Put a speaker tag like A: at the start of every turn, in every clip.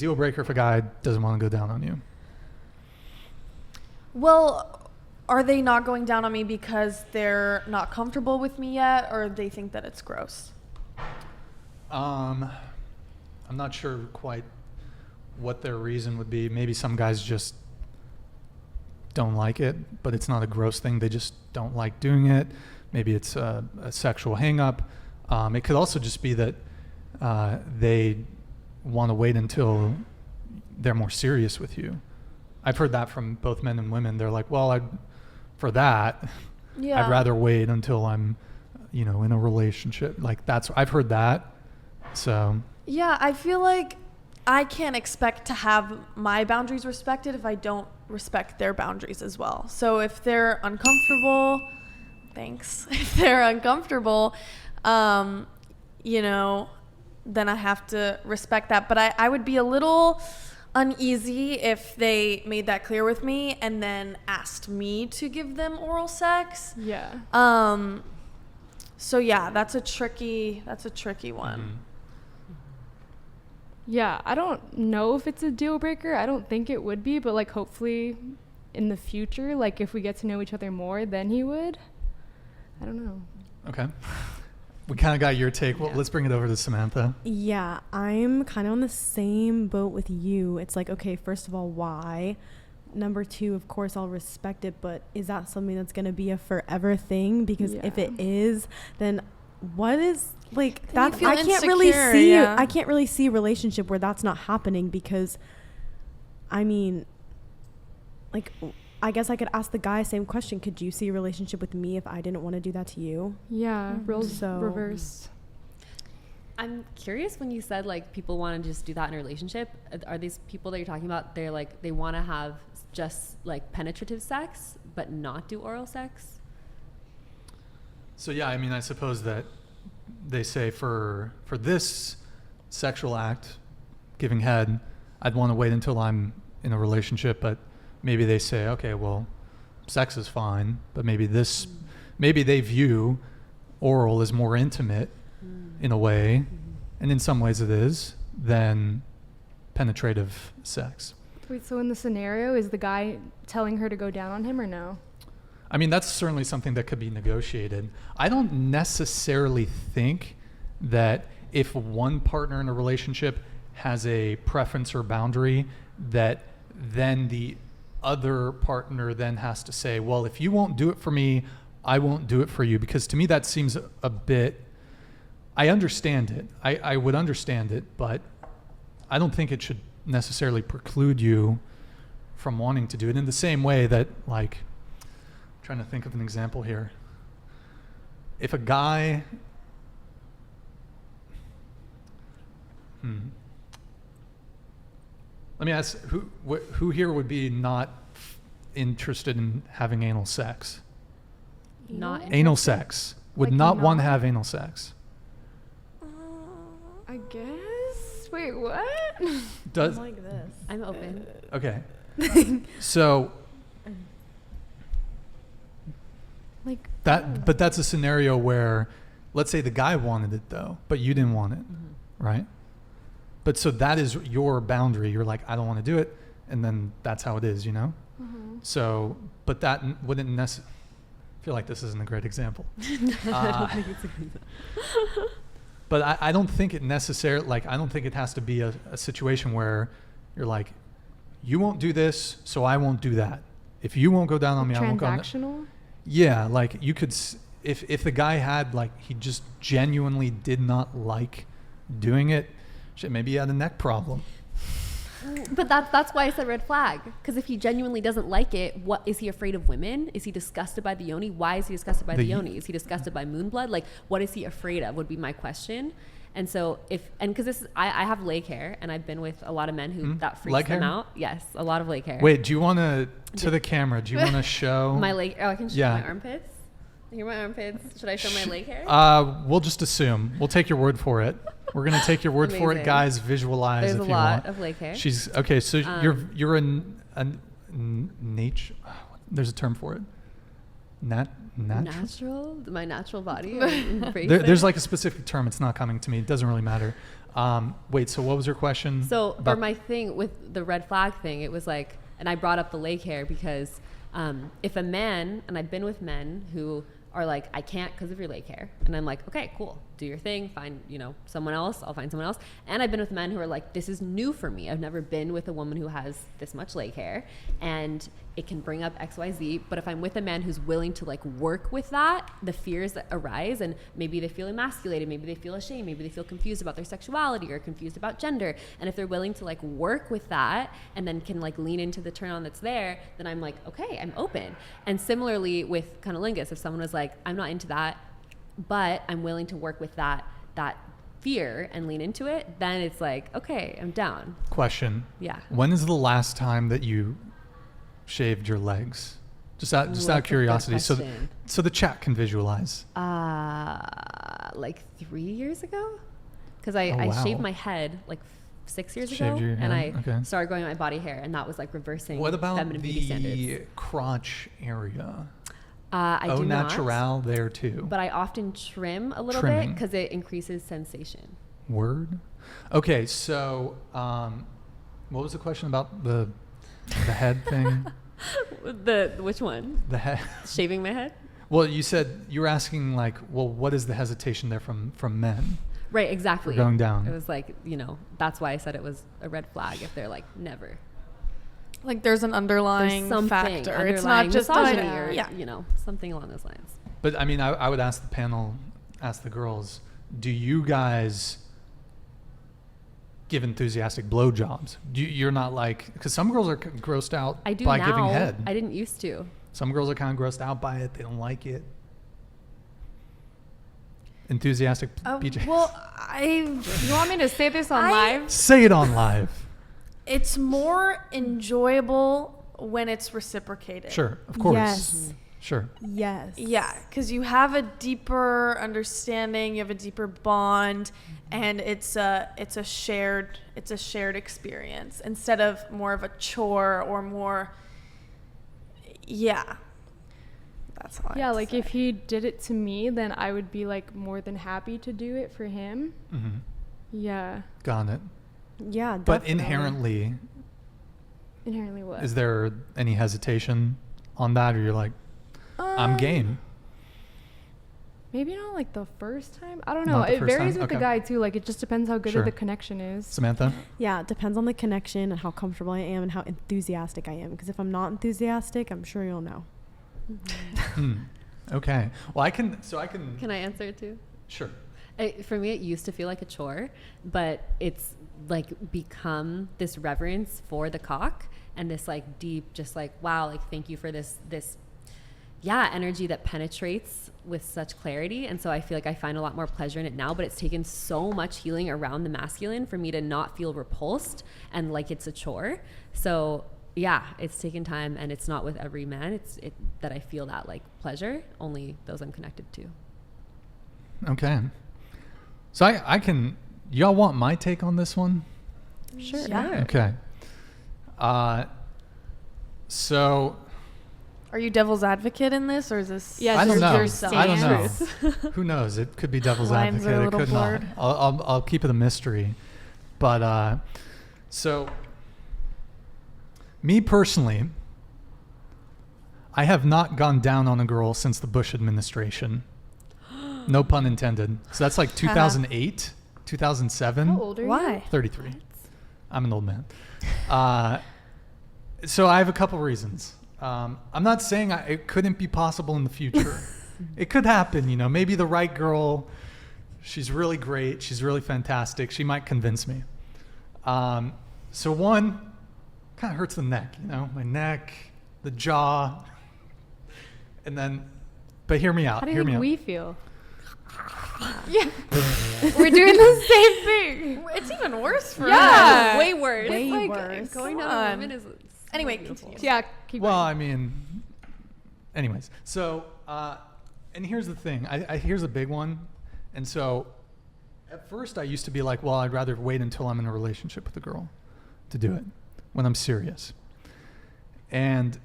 A: deal breaker if a guy doesn't want to go down on you?
B: Well, are they not going down on me because they're not comfortable with me yet, or they think that it's gross?
A: I'm not sure quite what their reason would be. Maybe some guys just don't like it, but it's not a gross thing. They just don't like doing it. Maybe it's a sexual hang-up. It could also just be that they want to wait until they're more serious with you. I've heard that from both men and women. They're like, well, I'd rather wait until I'm, in a relationship. Like I've heard that. So. Yeah,
B: I feel like I can't expect to have my boundaries respected if I don't respect their boundaries as well. So if they're uncomfortable, if they're uncomfortable, then I have to respect that. But I would be a little uneasy if they made that clear with me and then asked me to give them oral sex.
C: Yeah.
B: So yeah, that's a tricky one.
A: Mm-hmm.
C: Yeah, I don't know if it's a deal breaker. I don't think it would be, but like hopefully in the future, like if we get to know each other more, then he would. I don't know.
A: Okay. We kind of got your take. Well, let's bring it over to Samantha.
D: Yeah, I'm kind of on the same boat with you. It's like, okay, first of all, why? Number two, of course, I'll respect it, but is that something that's going to be a forever thing? Because if it is, then what is... Like that, I can't really see. Yeah. I can't really see a relationship where that's not happening because, I mean, like, I guess I could ask the guy same question. Could you see a relationship with me if I didn't want to do that to you?
C: Yeah, roles reversed.
E: I'm curious when you said like people want to just do that in a relationship. Are these people that you're talking about? They're like they want to have just like penetrative sex but not do oral sex.
A: So yeah, I mean, I suppose that. They say for this sexual act, giving head, I'd want to wait until I'm in a relationship, but maybe they say, okay, well, sex is fine, but maybe they view oral as more intimate in a way, and in some ways it is, than penetrative sex.
C: Wait, so in the scenario, is the guy telling her to go down on him or no?
A: I mean, that's certainly something that could be negotiated. I don't necessarily think that if one partner in a relationship has a preference or boundary, that then the other partner then has to say, well, if you won't do it for me, I won't do it for you. Because to me, that seems a bit, I understand it. I would understand it, but I don't think it should necessarily preclude you from wanting to do it in the same way that, like, trying to think of an example here. If a guy, let me ask, who here would be not interested in having anal sex?
E: Not
A: anal sex. Would like not want to have anal sex.
C: I guess. Wait, what?
D: I'm like this.
E: I'm open.
A: Okay. So
C: like
A: that, but that's a scenario where, let's say the guy wanted it though, but you didn't want it, right? But so that is your boundary. You're like, I don't want to do it, and then that's how it is, So, but that wouldn't necessarily. I feel like this isn't a great example.
E: I don't think it's a good example.
A: But I don't think it necessarily, like, I don't think it has to be a situation where you're like, you won't do this, so I won't do that. If you won't go down on me, I won't go down.
C: Transactional?
A: Yeah, like you could, if the guy had, like, he just genuinely did not like doing it, shit, maybe he had a neck problem.
E: But that's why I said red flag. Because if he genuinely doesn't like it, what is he afraid of women? Is he disgusted by the yoni? Why is he disgusted by the yoni? Is he disgusted by moon blood? Like, what is he afraid of? Would be my question. And so because this is, I have leg hair, and I've been with a lot of men who that freaks
A: leg
E: them
A: hair?
E: out. Yes, a lot of leg hair.
A: Wait, do you want to the camera? Do you want to show
E: my leg? Oh, I can show my armpits. Here are my armpits. Should I show my leg hair?
A: We'll just assume. We'll take your word for it. We're gonna take your word for it, guys. Visualize.
E: There's
A: if
E: a
A: you
E: lot
A: want.
E: of leg hair.
A: She's okay. So you're a nature. There's a term for it.
E: Natural? My natural body?
A: There's like a specific term. It's not coming to me. It doesn't really matter. Wait, so what was your question?
E: So, or my thing with the red flag thing, it was like, and I brought up the leg hair because if a man, and I've been with men who are like, I can't because of your leg hair. And I'm like, okay, cool. Do your thing. Find, someone else. I'll find someone else. And I've been with men who are like, this is new for me. I've never been with a woman who has this much leg hair. And it can bring up X, Y, Z. But if I'm with a man who's willing to like work with that, the fears that arise, and maybe they feel emasculated, maybe they feel ashamed, maybe they feel confused about their sexuality or confused about gender. And if they're willing to like work with that and then can like lean into the turn on that's there, then I'm like, okay, I'm open. And similarly with cunnilingus, if someone was like, I'm not into that, but I'm willing to work with that fear and lean into it, then it's like, okay, I'm down.
A: Question.
E: Yeah.
A: When is the last time that you shaved your legs? Just out of curiosity, so the chat can visualize.
E: Like 3 years ago, because I
A: wow.
E: shaved my head like 6 years ago,
A: Shaved your
E: and
A: head?
E: I
A: Okay.
E: started growing my body hair, and that was like reversing
A: What about
E: feminine beauty standards.
A: the crotch area?
E: I do not,
A: natural there too.
E: but I often trim a little
A: Trimming.
E: bit because it increases sensation.
A: Word. Okay, so what was the question about the head thing?
E: Which one?
A: The head.
E: Shaving my head?
A: Well, you said you were asking like, well, what is the hesitation there from men?
E: Right, exactly.
A: For going down.
E: It was like, that's why I said it was a red flag if they're like, never.
B: Like there's an underlying
E: There's
B: factor.
E: underlying
B: It's not just
E: misogyny
B: yeah.
E: or, something along those lines.
A: But I mean, I would ask the panel, ask the girls, do you guys give enthusiastic blowjobs? You're not like, because some girls are grossed out
E: I do
A: by
E: now.
A: giving head.
E: I didn't used to.
A: Some girls are kind of grossed out by it. They don't like it. Enthusiastic BJ.
B: Well,
C: You want me to say this on live?
A: Say it on live.
B: it's more enjoyable when it's reciprocated.
A: Sure, of course.
D: Yes.
A: Sure.
D: Yes.
B: Yeah, because you have a deeper understanding, you have a deeper bond, and it's a shared experience instead of more of a chore or more. Yeah, that's all.
C: Yeah, like if he did it to me, then I would be like more than happy to do it for him.
A: Mm-hmm.
C: Yeah.
A: Got it.
D: Yeah,
A: But
D: definitely.
C: Inherently what?
A: is there any hesitation on that, or you're like, I'm game?
C: Maybe not like the first time. I don't know.
A: Not the
C: It
A: first
C: varies
A: time?
C: with the
A: Okay.
C: guy too. Like it just depends how good
A: Sure.
C: the connection is.
A: Samantha?
D: Yeah, it depends on the connection and how comfortable I am and how enthusiastic I am. Because if I'm not enthusiastic, I'm sure you'll know.
A: Okay. Well, I can.
E: Can I answer it too?
A: Sure.
E: For me, it used to feel like a chore, but it's like become this reverence for the cock and this like deep, just like, wow, like thank you for this energy that penetrates with such clarity. And so I feel like I find a lot more pleasure in it now, but it's taken so much healing around the masculine for me to not feel repulsed and like it's a chore. So yeah, it's taken time, and it's not with every man that I feel that like pleasure, only those I'm connected to.
A: Okay. So I can. Y'all want my take on this one?
C: Sure.
B: Yeah.
A: Okay. So
B: Are you devil's advocate in this, or is this?
C: Yeah,
A: I don't know.
B: yourself?
A: I don't know.
C: Truth.
A: Who knows? It could be devil's
B: Lines are a
A: advocate. It
B: little
A: could
B: blurred.
A: not. I'll keep it a mystery. But so me personally, I have not gone down on a girl since the Bush administration. No pun intended. So that's like 2008, 2007.
C: How old are you?
B: Why?
A: 33. I'm an old man. So I have a couple reasons. I'm not saying it couldn't be possible in the future. It could happen, maybe the right girl, she's really great, she's really fantastic, she might convince me. So one, kind of hurts the neck, my neck, the jaw, and then, but hear me out.
C: How do you
A: hear me
C: think
A: out.
C: we feel? Yeah. We're doing the same thing.
B: It's even worse for
C: Yeah.
B: us.
E: Way worse.
D: Way
E: It's like,
D: worse.
E: Going
B: Come
E: down on
B: on.
E: women is
B: Anyway,
E: beautiful.
B: continue.
C: Yeah, keep
A: Well,
C: going.
A: I mean, anyways. So, and here's the thing. Here's a big one. And so, at first, I used to be like, well, I'd rather wait until I'm in a relationship with a girl to do it when I'm serious. And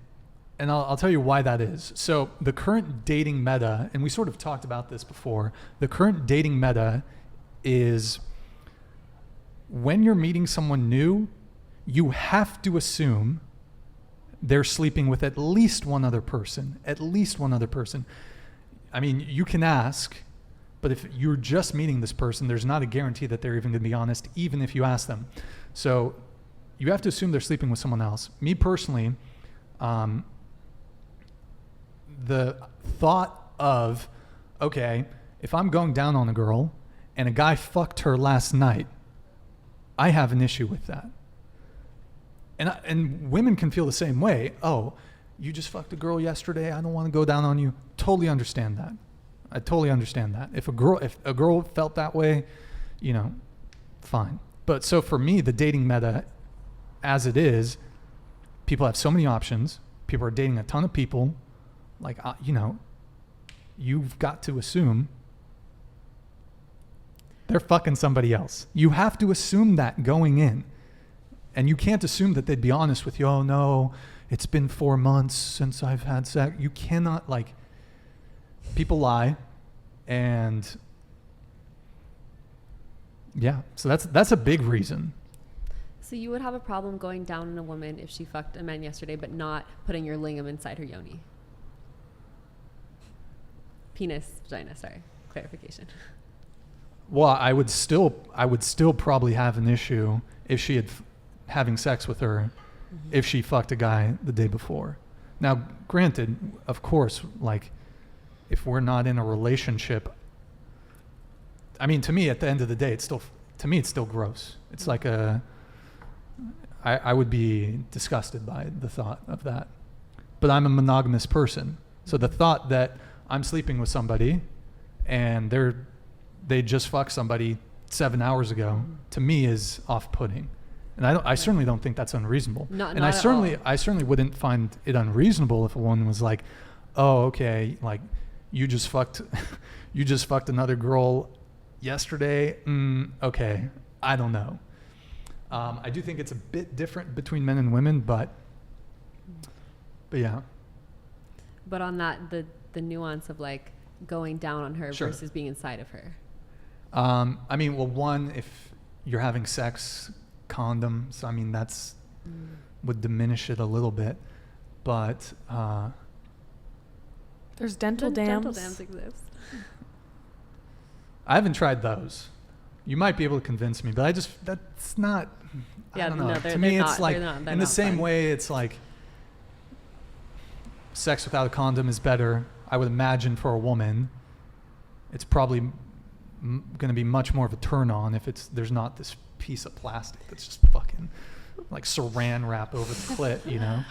A: and I'll tell you why that is. So the current dating meta, and we sort of talked about this before, the current dating meta is when you're meeting someone new, you have to assume they're sleeping with at least one other person. At least one other person. I mean, you can ask, but if you're just meeting this person, there's not a guarantee that they're even going to be honest, even if you ask them. So you have to assume they're sleeping with someone else. Me personally, the thought of, okay, if I'm going down on a girl and a guy fucked her last night, I have an issue with that. And women can feel the same way. Oh, you just fucked a girl yesterday. I don't want to go down on you. Totally understand that. I totally understand that. If a girl felt that way, you know, fine. But so for me, the dating meta, as it is, people have so many options. People are dating a ton of people. Like, you know, you've got to assume they're fucking somebody else. You have to assume that going in. And you can't assume that they'd be honest with you. Oh, no, it's been 4 months since I've had sex. You cannot, like, people lie. And, yeah, so that's a big reason.
E: So you would have a problem going down on a woman if she fucked a man yesterday, but not putting your lingam inside her yoni. Penis, vagina, sorry. Clarification.
A: Well, I would still probably have an issue if she had having sex with her, if she fucked a guy the day before. Now, granted, of course, like, if we're not in a relationship, I mean, to me, at the end of the day, it's still gross. It's like I would be disgusted by the thought of that. But I'm a monogamous person. So the thought that I'm sleeping with somebody and they just fucked somebody 7 hours ago, to me is off-putting. And I certainly don't think that's unreasonable. I certainly wouldn't find it unreasonable if a woman was like, "Oh, okay, like you just fucked another girl yesterday. Okay, I don't know." I do think it's a bit different between men and women, but yeah.
E: But on that, the nuance of like going down on her
A: Sure.
E: versus being inside of her.
A: I mean, well, one, if you're having sex, condoms, I mean, that's would diminish it a little bit, but
B: There's dental dams.
E: Dental dams exist.
A: I haven't tried those. You might be able to convince me, but that's not.
E: Yeah,
A: I don't know.
E: no,
A: To me, it's
E: not,
A: like
E: they're
A: in the
E: not
A: same
E: fun.
A: way. It's like sex without a condom is better. I would imagine for a woman, it's probably going to be much more of a turn on if there's not this piece of plastic that's just fucking like saran wrap over the clit, you know.